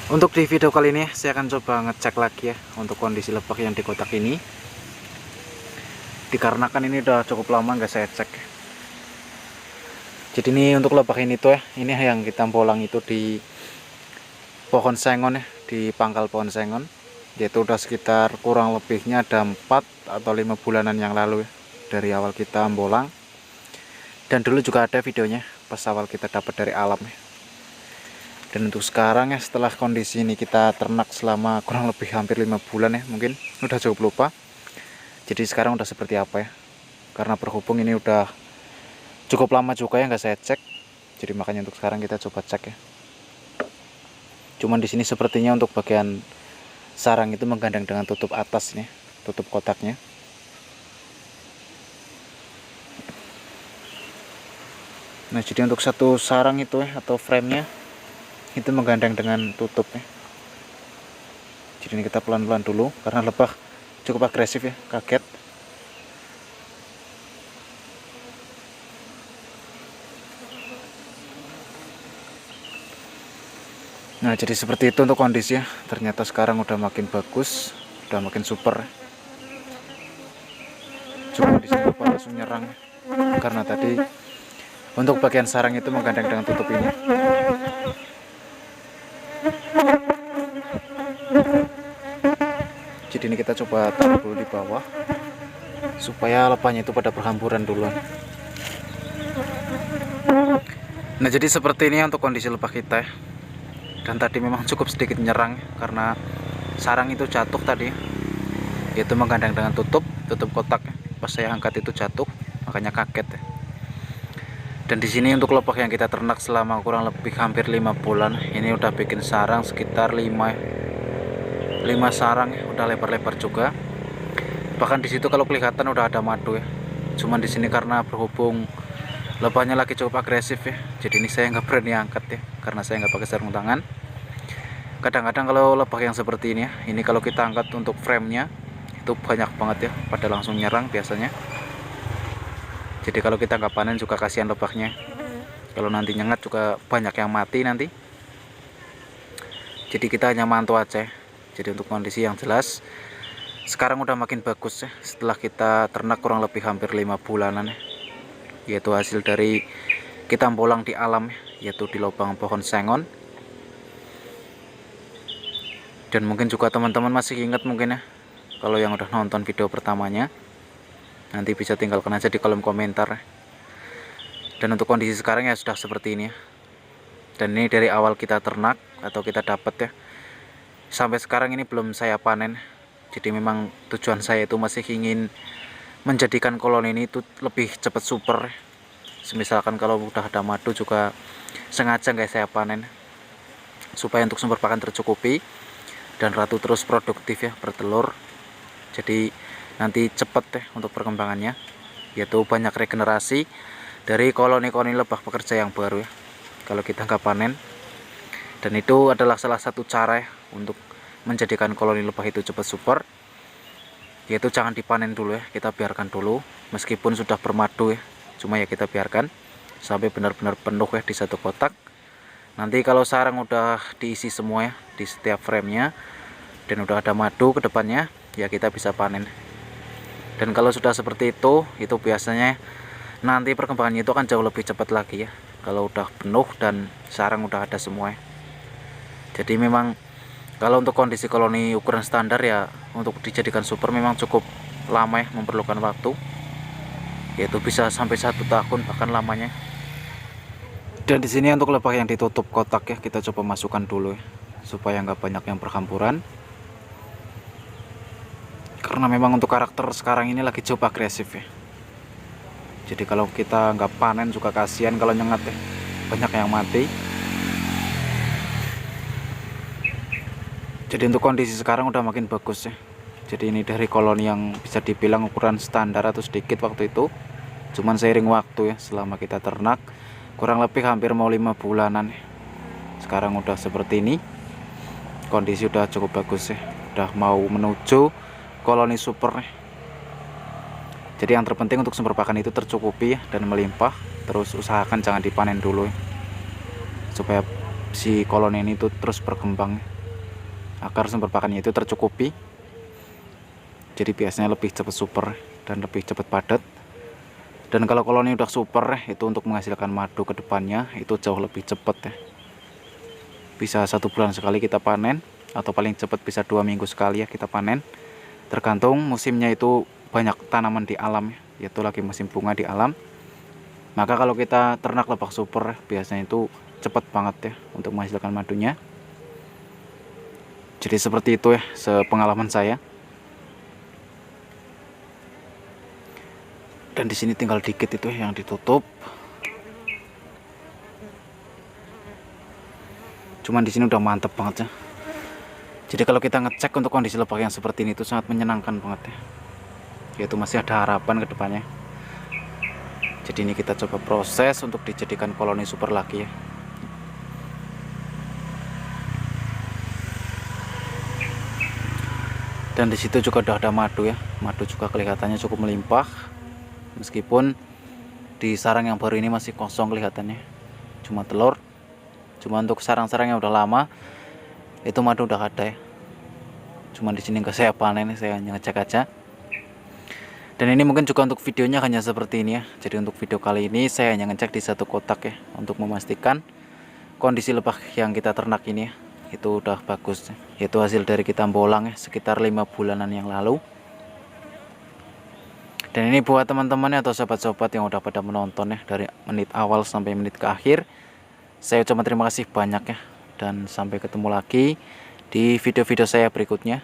Untuk di video kali ini saya akan coba ngecek lagi ya untuk kondisi lebah yang di kotak ini. Dikarenakan ini udah cukup lama nggak saya cek. Jadi ini untuk lebah ini tuh ya, ini yang kita bolang itu di pohon sengon ya, di pangkal pohon sengon. Yaitu udah sekitar kurang lebihnya ada 4 atau 5 bulanan yang lalu ya, dari awal kita bolang. Dan dulu juga ada videonya pas awal kita dapat dari alam ya. Dan untuk sekarang ya, setelah kondisi ini kita ternak selama kurang lebih hampir 5 bulan ya, mungkin udah cukup lupa. Jadi sekarang udah seperti apa ya, karena berhubung ini udah cukup lama juga ya nggak saya cek. Jadi makanya untuk sekarang kita coba cek ya. Cuman di sini sepertinya untuk bagian sarang itu menggandeng dengan tutup atas nih, tutup kotaknya. Nah jadi untuk satu sarang itu ya, atau frame-nya itu menggandeng dengan tutupnya. Jadi ini kita pelan-pelan dulu karena lebah cukup agresif ya, kaget. Nah jadi seperti itu untuk kondisinya. Ternyata sekarang udah makin bagus, udah makin super. Cuma di sini lebah langsung nyerang karena tadi untuk bagian sarang itu menggandeng dengan tutup ini. Jadi ini kita coba taruh dulu di bawah supaya lebahnya itu pada berhamburan dulu. Nah jadi seperti ini untuk kondisi lebah kita ya. Dan tadi memang cukup sedikit menyerang karena sarang itu jatuh tadi, yaitu menggandeng dengan tutup kotak ya. Pas saya angkat itu jatuh, makanya kaget ya. Dan di sini untuk lebah yang kita ternak selama kurang lebih hampir 5 bulan, ini udah bikin sarang sekitar 5 sarang ya, udah lebar-lebar juga. Bahkan di situ kalau kelihatan udah ada madu ya. Cuman di sini karena berhubung lebahnya lagi cukup agresif ya, jadi ini saya nggak berani angkat ya, karena saya nggak pakai sarung tangan. Kadang-kadang kalau lebah yang seperti ini ya, ini kalau kita angkat untuk frame-nya itu banyak banget ya, pada langsung nyerang biasanya. Jadi kalau kita nggak panen juga kasihan lebahnya. Kalau nanti nyengat juga banyak yang mati nanti. Jadi kita hanya mantau aja. Jadi untuk kondisi yang jelas sekarang udah makin bagus ya, setelah kita ternak kurang lebih hampir 5 bulanan ya. Yaitu hasil dari kita bolang di alam ya, yaitu di lubang pohon sengon. Dan mungkin juga teman-teman masih ingat mungkin ya, kalau yang udah nonton video pertamanya, nanti bisa tinggalkan aja di kolom komentar. Dan untuk kondisi sekarang ya sudah seperti ini ya. Dan ini dari awal kita ternak atau kita dapat ya, sampai sekarang ini belum saya panen. Jadi memang tujuan saya itu masih ingin menjadikan koloni ini itu lebih cepat super. Misalkan kalau udah ada madu juga sengaja nggak saya panen, supaya untuk sumber pakan tercukupi dan ratu terus produktif ya, bertelur. Jadi nanti cepet deh untuk perkembangannya, yaitu banyak regenerasi dari koloni-koloni lebah pekerja yang baru ya, kalau kita nggak panen. Dan itu adalah salah satu cara ya, untuk menjadikan koloni lebah itu cepat super, yaitu jangan dipanen dulu ya, kita biarkan dulu meskipun sudah bermadu ya, cuma ya kita biarkan sampai benar-benar penuh ya di satu kotak. Nanti kalau sarang udah diisi semua ya di setiap frame-nya dan udah ada madu ke depannya, ya kita bisa panen. Dan kalau sudah seperti itu biasanya nanti perkembangannya itu akan jauh lebih cepat lagi ya, kalau udah penuh dan sarang udah ada semua ya. Jadi memang kalau untuk kondisi koloni ukuran standar ya, untuk dijadikan super memang cukup lama ya, memerlukan waktu, yaitu bisa sampai 1 tahun bahkan lamanya. Dan di sini untuk lebah yang ditutup kotak ya, kita coba masukkan dulu ya, supaya nggak banyak yang berhamburan. Karena memang untuk karakter sekarang ini lagi cukup agresif ya. Jadi kalau kita nggak panen juga kasihan kalau nyengat ya, banyak yang mati. Jadi untuk kondisi sekarang udah makin bagus ya. Jadi ini dari koloni yang bisa dibilang ukuran standar atau sedikit waktu itu, cuman seiring waktu ya, selama kita ternak kurang lebih hampir mau 5 bulanan ya, sekarang udah seperti ini. Kondisi udah cukup bagus ya, udah mau menuju koloni super nih. Jadi yang terpenting untuk sumber pakan itu tercukupi ya, dan melimpah. Terus usahakan jangan dipanen dulu ya, supaya si koloni ini tuh terus berkembang ya. agar sumber pakannya itu tercukupi. Jadi biasanya lebih cepat super dan lebih cepat padat. Dan kalau koloni udah super itu untuk menghasilkan madu ke depannya itu jauh lebih cepat ya. Bisa 1 bulan sekali kita panen, atau paling cepat bisa 2 minggu sekali ya kita panen. Tergantung musimnya, itu banyak tanaman di alam ya, yaitu lagi musim bunga di alam. Maka kalau kita ternak lebah super biasanya itu cepat banget ya untuk menghasilkan madunya. Jadi seperti itu ya sepengalaman saya. Dan di sini tinggal dikit itu yang ditutup. Cuman di sini udah mantep banget ya. Jadi kalau kita ngecek untuk kondisi lebah yang seperti ini itu sangat menyenangkan banget ya. Yaitu masih ada harapan ke depannya. Jadi ini kita coba proses untuk dijadikan koloni super lagi ya. Dan di situ juga udah ada madu ya. Madu juga kelihatannya cukup melimpah. Meskipun di sarang yang baru ini masih kosong kelihatannya. Cuma telur. Cuma untuk sarang-sarang yang udah lama itu madu udah ada ya. Cuma di sini nggak saya panen, saya hanya ngecek aja. Dan ini mungkin juga untuk videonya hanya seperti ini ya. Jadi untuk video kali ini saya hanya ngecek di 1 kotak ya, untuk memastikan kondisi lebah yang kita ternak ini ya, itu udah bagus. Yaitu hasil dari kita bolang ya, sekitar 5 bulanan yang lalu. Dan ini buat teman-teman atau sahabat-sahabat yang udah pada menonton ya, dari menit awal sampai menit ke akhir. Saya ucapkan terima kasih banyak ya. Dan sampai ketemu lagi di video-video saya berikutnya.